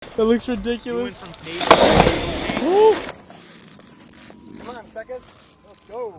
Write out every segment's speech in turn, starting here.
That looks ridiculous. Come on, seconds. Let's go.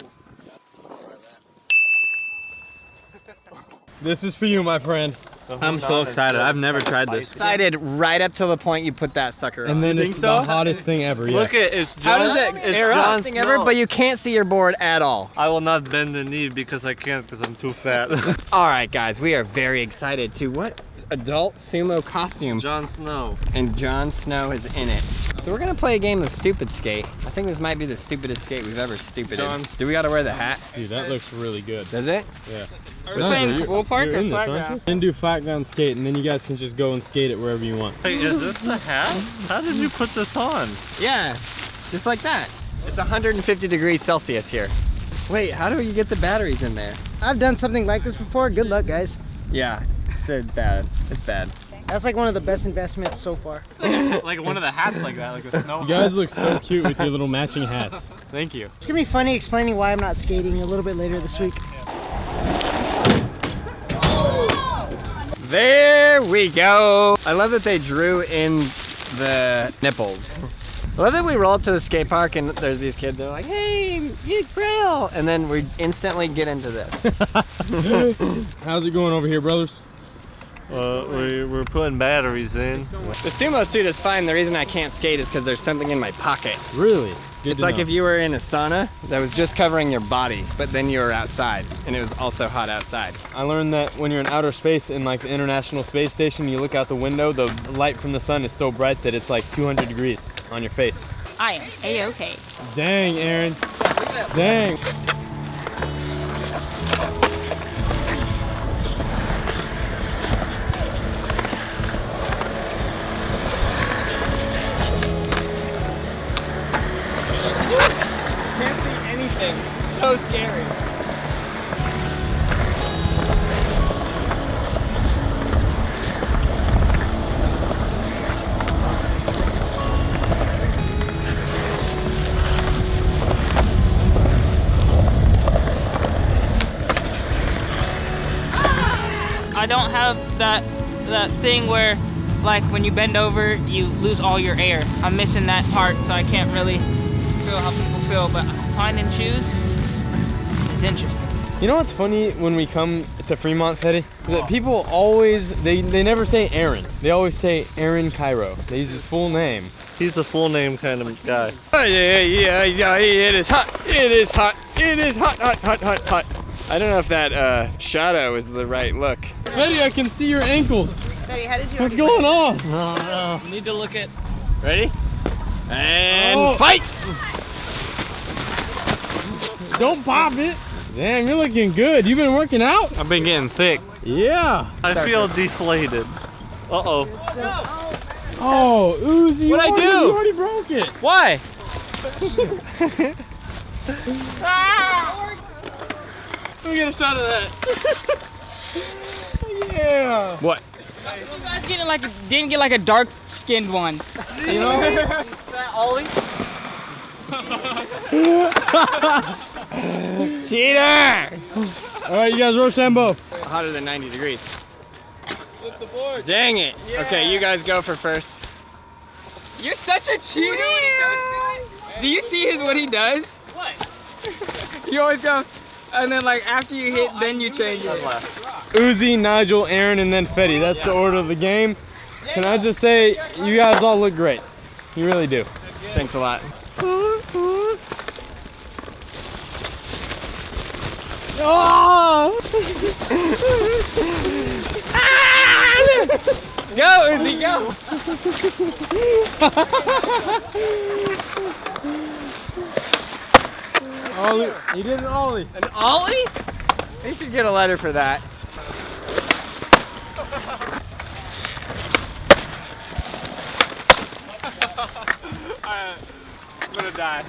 This is for you, my friend. I'm so excited. I've never tried this. Excited right up till the point you put that sucker on. And then it's the hottest thing ever. Yeah. Look at it's John. How does it air up? John Thing ever, but you can't see your board at all. I will not bend the knee because I can't because I'm too fat. All right, guys, we are very excited to what adult sumo costume. Jon Snow. And Jon Snow is in it. So we're gonna play a game of stupid skate. I think this might be the stupidest skate we've ever stupided. Do we gotta wear the hat? Dude, that looks really good. Does it? Yeah. Are we playing full park or flat ground? Then do flat ground skate, and then you guys can just go and skate it wherever you want. Hey, is this the hat? How did you put this on? Yeah, just like that. It's 150 degrees Celsius here. Wait, how do you get the batteries in there? I've done something like this before. Good luck, guys. Yeah, it's bad. It's bad. That's like one of the best investments so far. Like one of the hats like that, like a snow You guys look so cute with your little matching hats. Thank you. It's gonna be funny explaining why I'm not skating a little bit later this week. There we go. I love that they drew in the nipples. I love that we roll up to the skate park and there's these kids that are like, hey, you Braille. And then we instantly get into this. How's it going over here, brothers? We're putting batteries in. The sumo suit is fine. The reason I can't skate is because there's something in my pocket. Really? Good It's to like know. if you were in a sauna that was just covering your body, but then you were outside and it was also hot outside. I learned that when you're in outer space in like the International Space Station, you look out the window, the light from the sun is so bright that it's like 200 degrees on your face. I am A-okay. Dang, Aaron. Dang. Can't see anything. It's so scary. I don't have that thing where, like, when you bend over, you lose all your air. I'm missing that part, so I can't really feel how people feel. But finding shoes is interesting. You know what's funny when we come to Fremont, Fetty? That people always, they never say Aaron. They always say Aaron Cairo. They use his full name. He's a full name kind of guy. Oh, yeah, it is hot. It is hot. It is hot, hot, hot, hot, hot. I don't know if that shadow is the right look. Fetty, I can see your ankles. Daddy, how did you? What's going on? You need to look at. Ready? And fight! Don't pop it. Damn, you're looking good. You been working out? I've been getting thick. Yeah. I feel deflated. Uh-oh. Oh, Uzi. What'd I do? You already broke it. Why? Let me get a shot of that. Yeah. What? You guys didn't get like a dark skinned one. You know? That Ollie? Cheater! All right, you guys Rochambeau. Hotter than 90 degrees. Dang it. Okay, you guys go for first. You're such a cheater when it comes to it. Do you see what he does? What? You always go, and then like after you hit, then you change it. Uzi, Nigel, Aaron, and then Fetty. That's the order of the game. Can I just say, you guys all look great. You really do. Thanks a lot. Oh! Go, Uzi, go! Ollie, you did an Ollie. An Ollie? You should get a letter for that. I'm gonna die.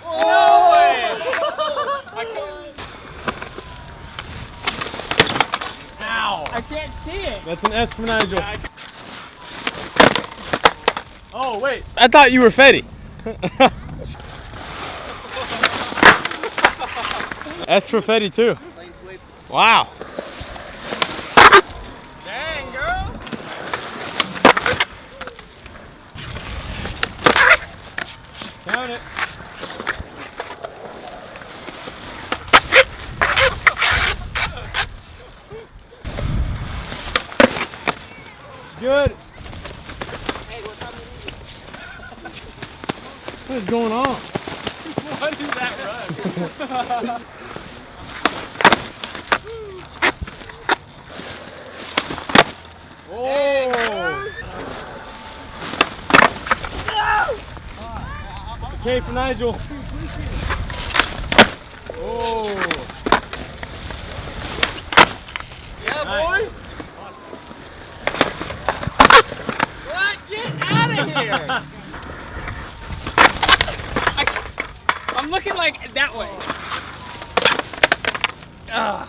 No way! Ow! I can't see it. That's an S for Nigel. Oh, wait. I thought you were Fetty. S for Fetty, too. Wow. Good. What is going on? What is that run? Oh! It's okay for Nigel. Oh! Yeah, boy. What? Get out of here! I'm looking like that way. Ugh.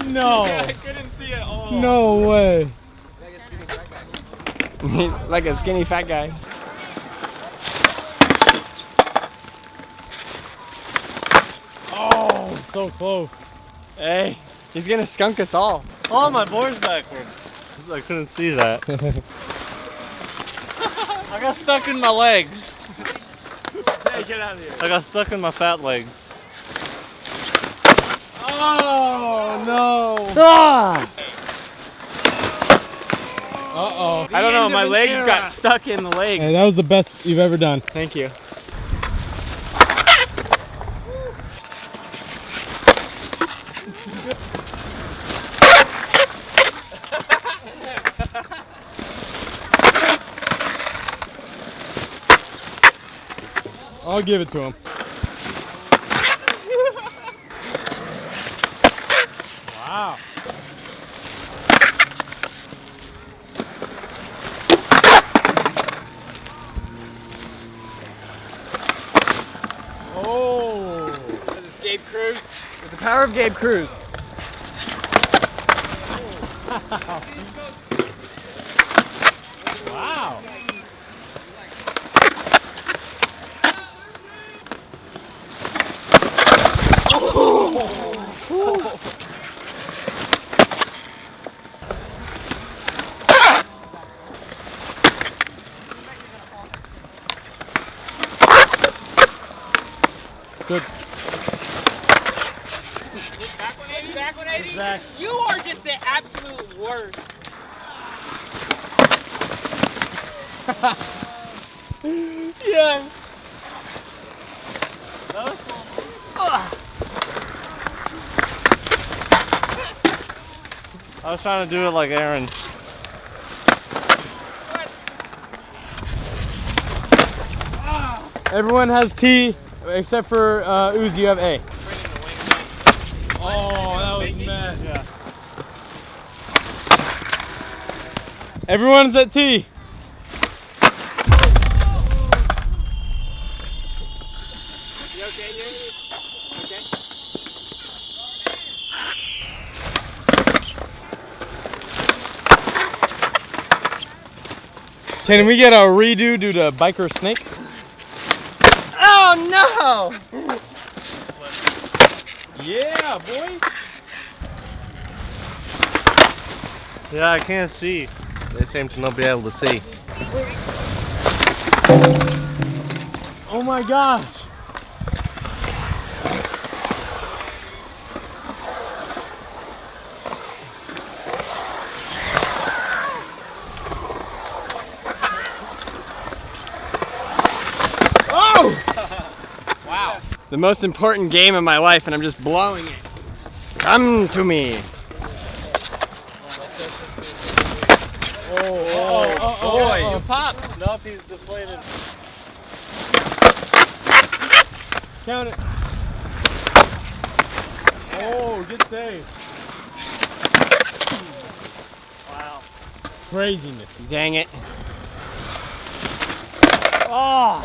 No! I couldn't see it all. No way! Like a skinny fat guy. Oh, so close. Hey, he's gonna skunk us all. Oh, my board's backwards. I couldn't see that. I got stuck in my legs. Hey, get out of here. I got stuck in my fat legs. Oh no! Ah! Uh-oh. I don't know, my legs got stuck in the legs. Hey, that was the best you've ever done. Thank you. I'll give it to him. Wow. Oh. This is Gabe Cruz. With the power of Gabe Cruz. Wow. Good. Back 180, back 180. Zach. You are just the absolute worst. Yes. That was fun. I was trying to do it like Aaron. Everyone has T, except for Uzi, you have A. Oh, that was mad. Yeah. Everyone's at T. You okay, dude? Okay. Can we get a redo due to biker snake? Oh no! Yeah, boy. Yeah, I can't see. They seem to not be able to see. Oh my gosh. Wow. The most important game of my life, and I'm just blowing it. Come to me. Boy, you Pop. Nope, he's deflated. count it. Oh, good save. Wow. Craziness. Dang it. Oh.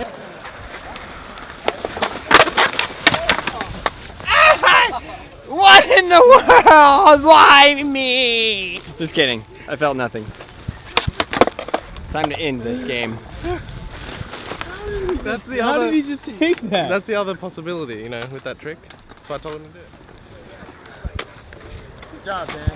What in the world? Why me? Just kidding. I felt nothing. Time to end this game. That's the How other. did he just take that? That's the other possibility, you know, with that trick. That's why I told him to do it. Good job, man.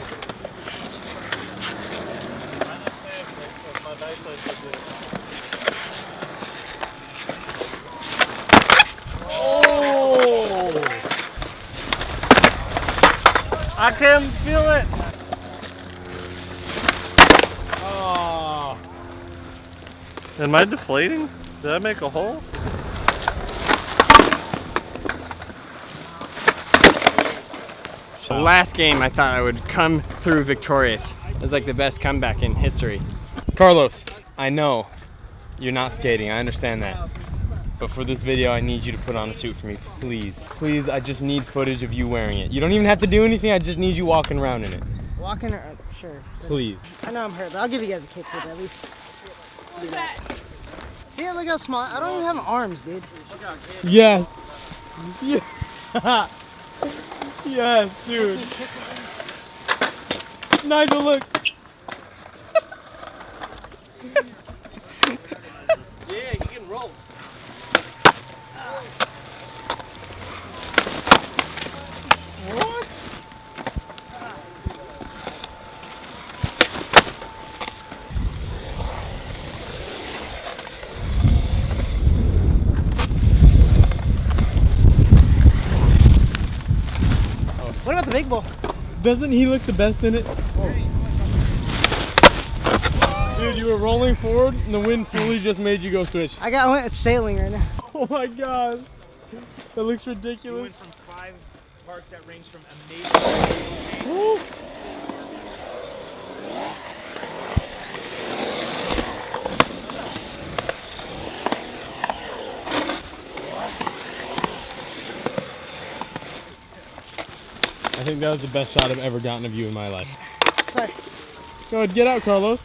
Oh! I can feel it. Oh. Am I deflating? Did I make a hole? The last game I thought I would come through victorious. It was like the best comeback in history. Carlos, I know you're not skating. I understand that. But for this video, I need you to put on a suit for me, please. Please, I just need footage of you wearing it. You don't even have to do anything. I just need you walking around in it. Walking or sure. Please. I know I'm hurt, but I'll give you guys a kickflip at least. See, look how small. I don't even have arms, dude. Yes. Yeah. Yes, dude. Nigel, look. Yeah, you can roll. What? What about the big ball? Doesn't he look the best in it? Dude, you were rolling forward and the wind fully just made you go switch. I went sailing right now. Oh my gosh. That looks ridiculous. From 5 parks that range from amazing. Woo. I think that was the best shot I've ever gotten of you in my life. Sorry. Go ahead, get out, Carlos.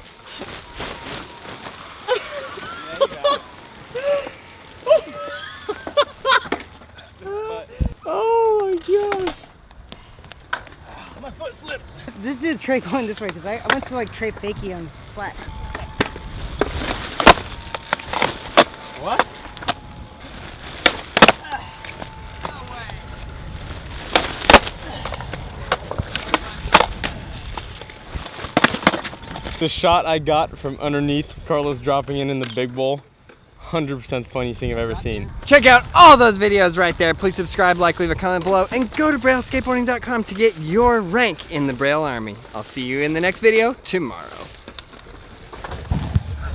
Oh my gosh. My foot slipped. This dude's Trey going this way because I went to like Trey fakie on flat. What? The shot I got from underneath Carlos dropping in the big bowl, 100% the funniest thing I've ever seen. Check out all those videos right there. Please subscribe, like, leave a comment below, and go to brailleskateboarding.com to get your rank in the Braille Army. I'll see you in the next video tomorrow.